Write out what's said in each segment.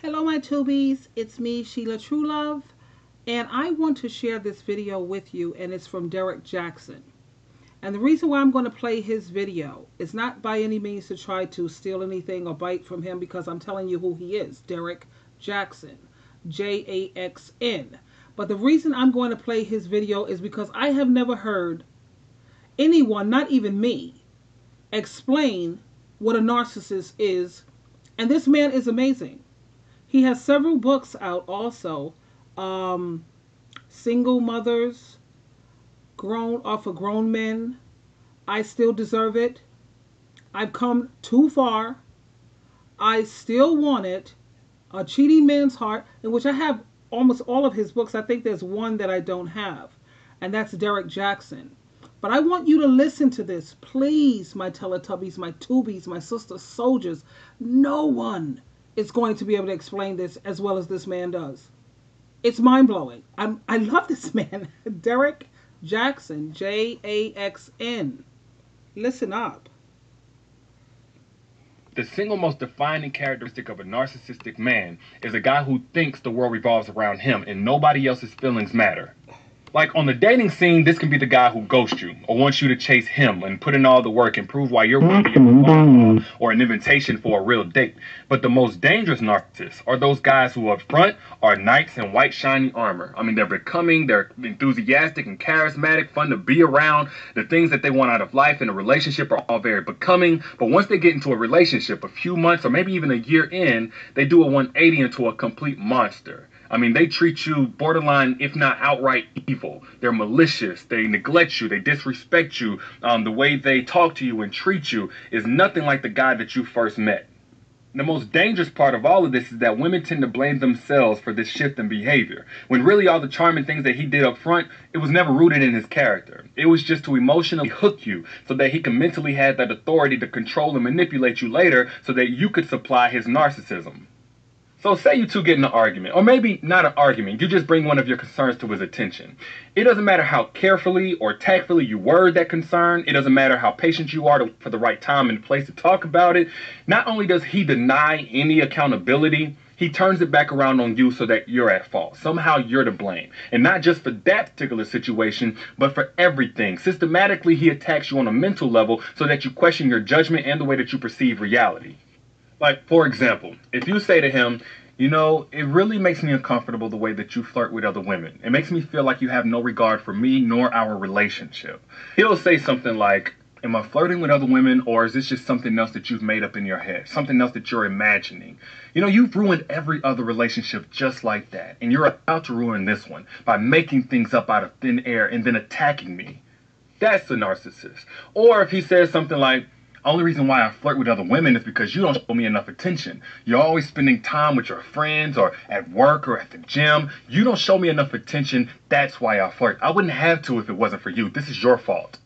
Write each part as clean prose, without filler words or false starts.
Hello my tubies, it's me Sheila Truelove, and I want to share this video with you, and it's from Derek Jackson. And the reason why I'm going to play his video is not by any means to try to steal anything or bite from him, because I'm telling you who he is, Derek Jackson, Jackson. But the reason I'm going to play his video is because I have never heard anyone, not even me, explain what a narcissist is, and this man is amazing. He has several books out also. Single Mothers, for Grown Men, I Still Deserve It, I've Come Too Far, I Still Want It, A Cheating Man's Heart, in which I have almost all of his books. I think there's one that I don't have, and that's Derek Jackson. But I want you to listen to this. Please, my Teletubbies, my Tubies, my sister soldiers. No one is going to be able to explain this as well as this man does. It's mind-blowing. I love this man. Derek Jackson, Jackson. Listen up. The single most defining characteristic of a narcissistic man is a guy who thinks the world revolves around him and nobody else's feelings matter. Like on the dating scene, this can be the guy who ghosts you or wants you to chase him and put in all the work and prove why you're worthy of a phone call or an invitation for a real date. But the most dangerous narcissists are those guys who up front are knights in white shiny armor. I mean, they're becoming, they're enthusiastic and charismatic, fun to be around. The things that they want out of life in a relationship are all very becoming. But once they get into a relationship, a few months or maybe even a year in, they do a 180 into a complete monster. I mean, they treat you borderline, if not outright evil. They're malicious. They neglect you. They disrespect you. The way they talk to you and treat you is nothing like the guy that you first met. The most dangerous part of all of this is that women tend to blame themselves for this shift in behavior, when really all the charming things that he did up front, it was never rooted in his character. It was just to emotionally hook you so that he can mentally have that authority to control and manipulate you later so that you could supply his narcissism. So say you two get in an argument, or maybe not an argument, you just bring one of your concerns to his attention. It doesn't matter how carefully or tactfully you word that concern. It doesn't matter how patient you are for the right time and place to talk about it. Not only does he deny any accountability, he turns it back around on you so that you're at fault. Somehow you're to blame. And not just for that particular situation, but for everything. Systematically, he attacks you on a mental level so that you question your judgment and the way that you perceive reality. Like, for example, if you say to him, you know, it really makes me uncomfortable the way that you flirt with other women. It makes me feel like you have no regard for me nor our relationship. He'll say something like, am I flirting with other women, or is this just something else that you've made up in your head? Something else that you're imagining? You know, you've ruined every other relationship just like that. And you're about to ruin this one by making things up out of thin air and then attacking me. That's a narcissist. Or if he says something like, only reason why I flirt with other women is because you don't show me enough attention. You're always spending time with your friends or at work or at the gym. You don't show me enough attention. That's why I flirt. I wouldn't have to if it wasn't for you. This is your fault.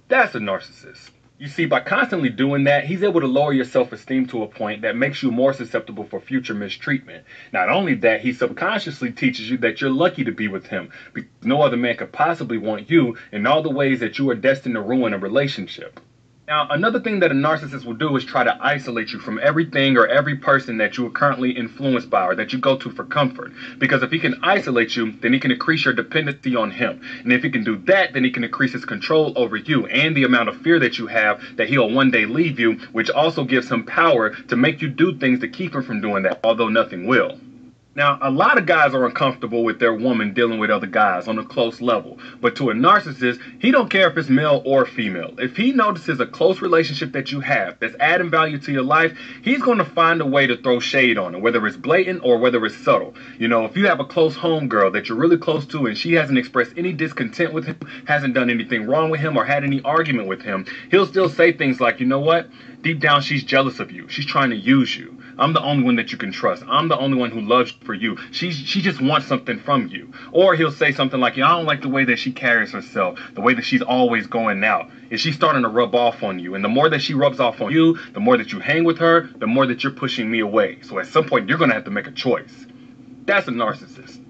That's a narcissist. You see, by constantly doing that, he's able to lower your self-esteem to a point that makes you more susceptible for future mistreatment. Not only that, he subconsciously teaches you that you're lucky to be with him, because no other man could possibly want you in all the ways that you are destined to ruin a relationship. Now, another thing that a narcissist will do is try to isolate you from everything or every person that you are currently influenced by or that you go to for comfort. Because if he can isolate you, then he can increase your dependency on him. And if he can do that, then he can increase his control over you and the amount of fear that you have that he'll one day leave you, which also gives him power to make you do things to keep him from doing that, although nothing will. Now, a lot of guys are uncomfortable with their woman dealing with other guys on a close level. But to a narcissist, he don't care if it's male or female. If he notices a close relationship that you have that's adding value to your life, he's going to find a way to throw shade on it, whether it's blatant or whether it's subtle. You know, if you have a close homegirl that you're really close to and she hasn't expressed any discontent with him, hasn't done anything wrong with him or had any argument with him, he'll still say things like, you know what? Deep down, she's jealous of you. She's trying to use you. I'm the only one that you can trust. I'm the only one who loves for you. She just wants something from you. Or he'll say something like, I don't like the way that she carries herself, the way that she's always going out. Is she starting to rub off on you? And the more that she rubs off on you, the more that you hang with her, the more that you're pushing me away. So at some point, you're going to have to make a choice. That's a narcissist.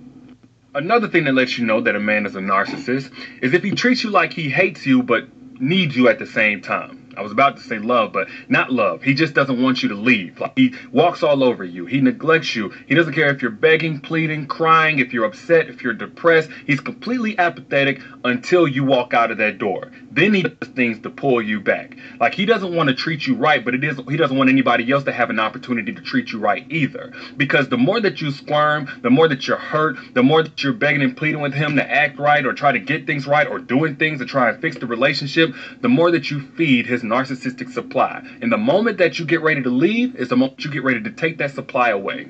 Another thing that lets you know that a man is a narcissist is if he treats you like he hates you but needs you at the same time. I was about to say love, but not love. He just doesn't want you to leave. Like, he walks all over you. He neglects you. He doesn't care if you're begging, pleading, crying, if you're upset, if you're depressed. He's completely apathetic until you walk out of that door. Then he does things to pull you back. Like, he doesn't want to treat you right, but he doesn't want anybody else to have an opportunity to treat you right either. Because the more that you squirm, the more that you're hurt, the more that you're begging and pleading with him to act right or try to get things right or doing things to try and fix the relationship, the more that you feed his narcissistic supply. And the moment that you get ready to leave is the moment you get ready to take that supply away.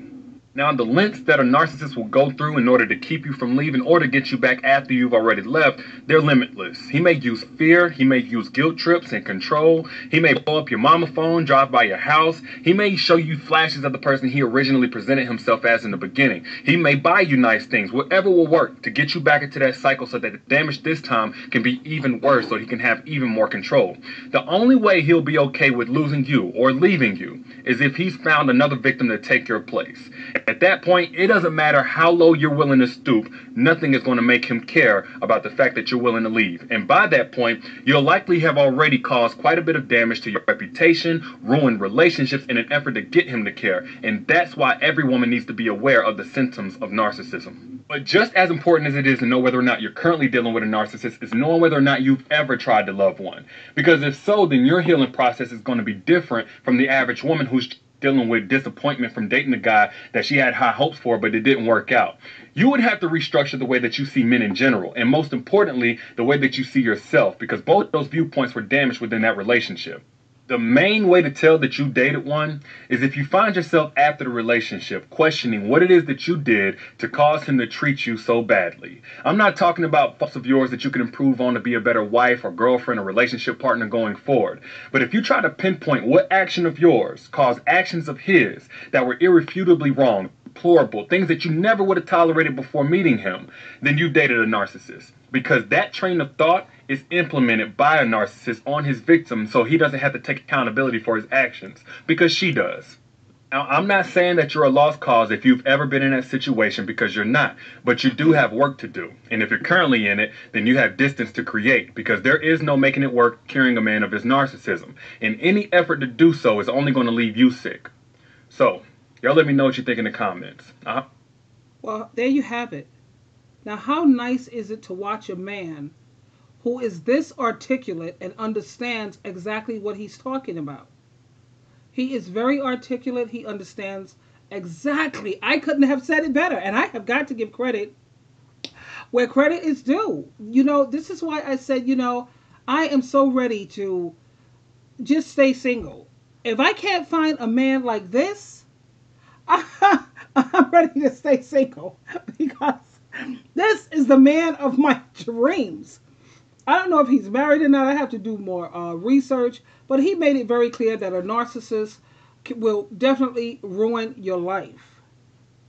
Now, the lengths that a narcissist will go through in order to keep you from leaving or to get you back after you've already left, they're limitless. He may use fear, he may use guilt trips and control, he may blow up your mama phone, drive by your house, he may show you flashes of the person he originally presented himself as in the beginning. He may buy you nice things, whatever will work to get you back into that cycle so that the damage this time can be even worse so he can have even more control. The only way he'll be okay with losing you or leaving you is if he's found another victim to take your place. At that point, it doesn't matter how low you're willing to stoop, nothing is going to make him care about the fact that you're willing to leave. And by that point, you'll likely have already caused quite a bit of damage to your reputation, ruined relationships in an effort to get him to care. And that's why every woman needs to be aware of the symptoms of narcissism. But just as important as it is to know whether or not you're currently dealing with a narcissist is knowing whether or not you've ever tried to love one. Because if so, then your healing process is going to be different from the average woman who's dealing with disappointment from dating a guy that she had high hopes for, but it didn't work out. You would have to restructure the way that you see men in general, and most importantly, the way that you see yourself, because both those viewpoints were damaged within that relationship. The main way to tell that you dated one is if you find yourself after the relationship questioning what it is that you did to cause him to treat you so badly. I'm not talking about faults of yours that you can improve on to be a better wife or girlfriend or relationship partner going forward. But if you try to pinpoint what action of yours caused actions of his that were irrefutably wrong, deplorable, things that you never would have tolerated before meeting him, then you dated a narcissist. Because that train of thought is implemented by a narcissist on his victim so he doesn't have to take accountability for his actions, because she does. Now, I'm not saying that you're a lost cause if you've ever been in that situation, because you're not, but you do have work to do. And if you're currently in it, then you have distance to create, because there is no making it work curing a man of his narcissism. And any effort to do so is only going to leave you sick. So, y'all let me know what you think in the comments. Well, there you have it. Now, how nice is it to watch a man who is this articulate and understands exactly what he's talking about? He is very articulate. He understands exactly. I couldn't have said it better. And I have got to give credit where credit is due. This is why I said, I am so ready to just stay single. If I can't find a man like this, I'm ready to stay single, because this is the man of my dreams. I don't know if he's married or not. I have to do more research. But he made it very clear that a narcissist will definitely ruin your life.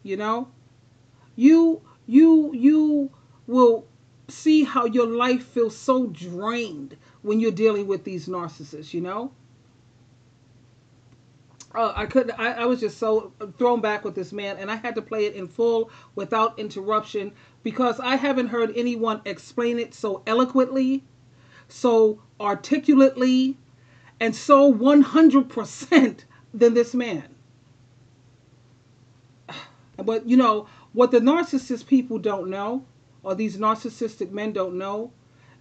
You will see how your life feels so drained when you're dealing with these narcissists. I was just so thrown back with this man, and I had to play it in full without interruption, because I haven't heard anyone explain it so eloquently, so articulately, and so 100% than this man. But what the narcissist people don't know, or these narcissistic men don't know,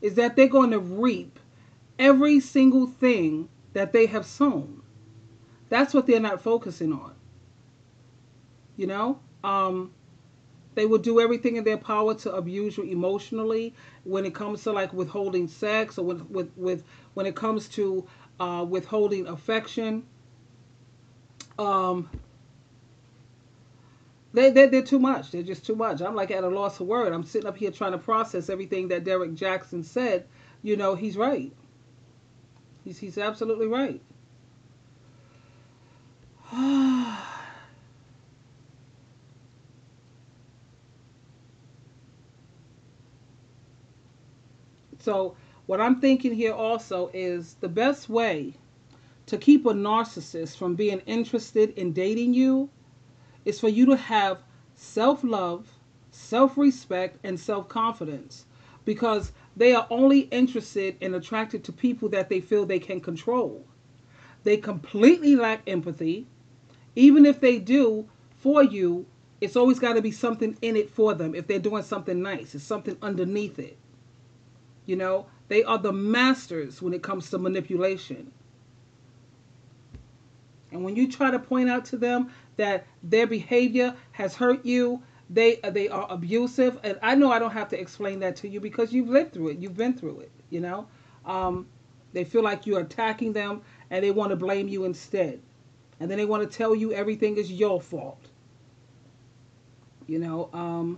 is that they're going to reap every single thing that they have sown. That's what they're not focusing on. They will do everything in their power to abuse you emotionally when it comes to like withholding sex, or when it comes to withholding affection. They're too much. They're just too much. I'm like at a loss of word. I'm sitting up here trying to process everything that Derek Jackson said. He's right. He's absolutely right. So what I'm thinking here also is the best way to keep a narcissist from being interested in dating you is for you to have self-love, self-respect, and self-confidence. Because They are only interested and attracted to people that they feel they can control. They completely lack empathy. Even if they do for you, it's always got to be something in it for them. If they're doing something nice, it's something underneath it. They are the masters when it comes to manipulation. And when you try to point out to them that their behavior has hurt you, they are abusive. And I know I don't have to explain that to you because you've lived through it. You've been through it. Um, they feel like you're attacking them and they want to blame you instead. And then they want to tell you everything is your fault. You know,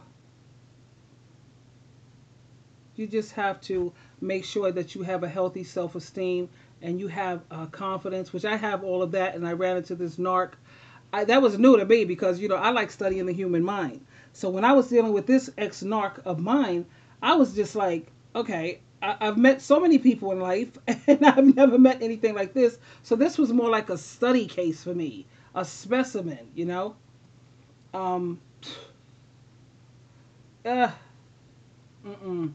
you just have to make sure that you have a healthy self-esteem and you have confidence, which I have all of that. And I ran into this narc. That was new to me because I like studying the human mind. So when I was dealing with this ex-narc of mine, I was just like, okay, I've met so many people in life and I've never met anything like this. So this was more like a study case for me, a specimen. Um, uh, mm-mm.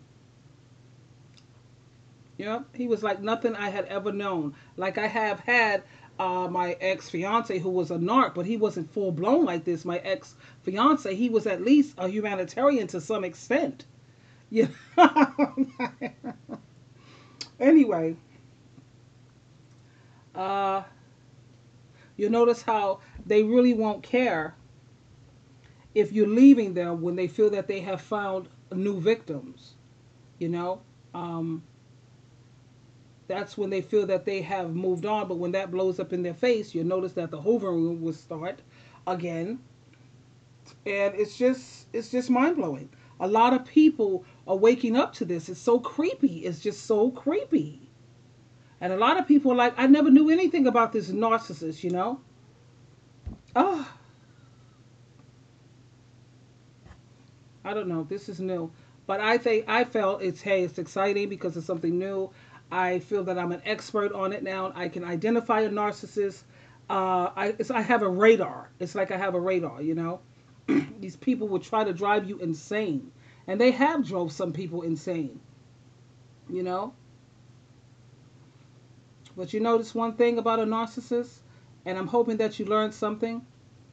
He was like nothing I had ever known. Like I have had my ex fiance who was a narc, but he wasn't full blown like this. My ex fiance, he was at least a humanitarian to some extent. Yeah. Anyway, uh, you notice how they really won't care if you're leaving them when they feel that they have found new victims. You know, um, that's when they feel that they have moved on. But when that blows up in their face, you'll notice that the hovering will start again, and it's just mind blowing. A lot of people are waking up to this. It's so creepy. It's just so creepy. And a lot of people are like, I never knew anything about this narcissist. Oh, I don't know. This is new. But I felt it's exciting because it's something new. I feel that I'm an expert on it now. I can identify a narcissist. I have a radar. It's like I have a radar. These people will try to drive you insane. And they have drove some people insane, you know? But you notice one thing about a narcissist, and I'm hoping that you learned something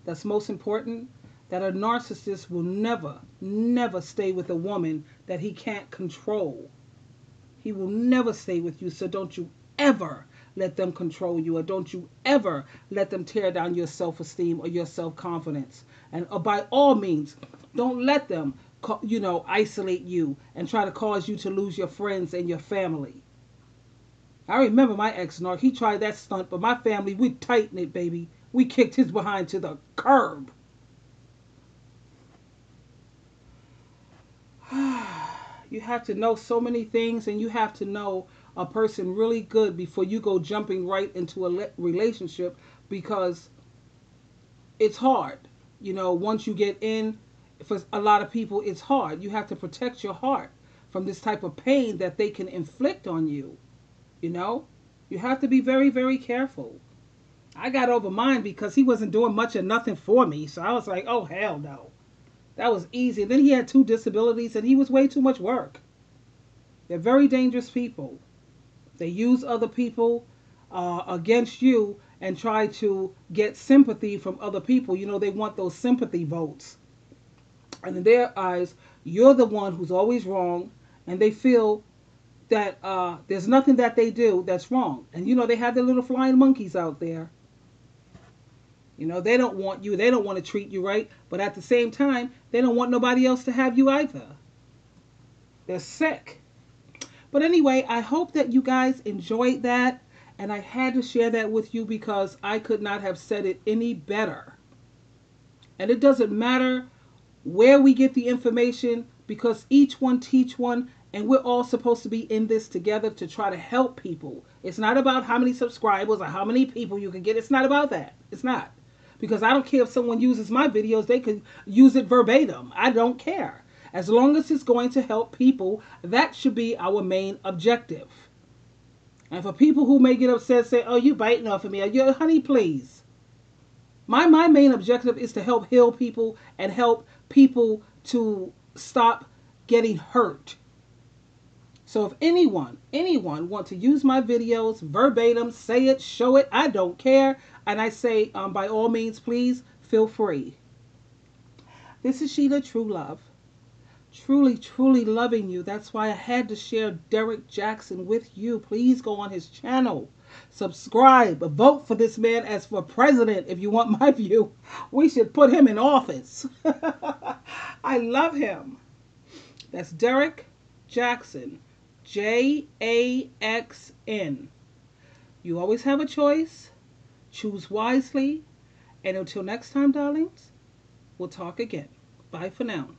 that's most important, that a narcissist will never, never stay with a woman that he can't control. He will never stay with you, so don't you ever let them control you, or don't you ever let them tear down your self-esteem or your self-confidence. And by all means, don't let them, isolate you and try to cause you to lose your friends and your family. I remember my ex-narc. He tried that stunt, but my family, we tightened it, baby. We kicked his behind to the curb. You have to know so many things, and you have to know a person really good before you go jumping right into a relationship, because it's hard. Once you get in, for a lot of people, it's hard. You have to protect your heart from this type of pain that they can inflict on you. You know, you have to be very, very careful. I got over mine because he wasn't doing much or nothing for me. So I was like, oh, hell no. That was easy. And then he had two disabilities and he was way too much work. They're very dangerous people. They use other people against you and try to get sympathy from other people. They want those sympathy votes. And in their eyes, you're the one who's always wrong. And they feel that there's nothing that they do that's wrong. And they have their little flying monkeys out there. They don't want you. They don't want to treat you right. But at the same time, they don't want nobody else to have you either. They're sick. But anyway, I hope that you guys enjoyed that. And I had to share that with you because I could not have said it any better. And it doesn't matter where we get the information, because each one teach one, and we're all supposed to be in this together to try to help people. It's not about how many subscribers or how many people you can get. It's not about that. It's not. Because I don't care if someone uses my videos, they can use it verbatim. I don't care. As long as it's going to help people, that should be our main objective. And for people who may get upset, say, oh, you biting off of me. Honey, please. My main objective is to help heal people and help people to stop getting hurt. So if anyone want to use my videos verbatim, say it, show it, I don't care. And I say, by all means, please feel free. This is Sheila True Love. Truly, truly loving you. That's why I had to share Derek Jackson with you. Please go on his channel. Subscribe. Vote for this man as for president if you want my view. We should put him in office. I love him. That's Derek Jackson. Jaxn. You always have a choice. Choose wisely. And until next time, darlings, we'll talk again. Bye for now.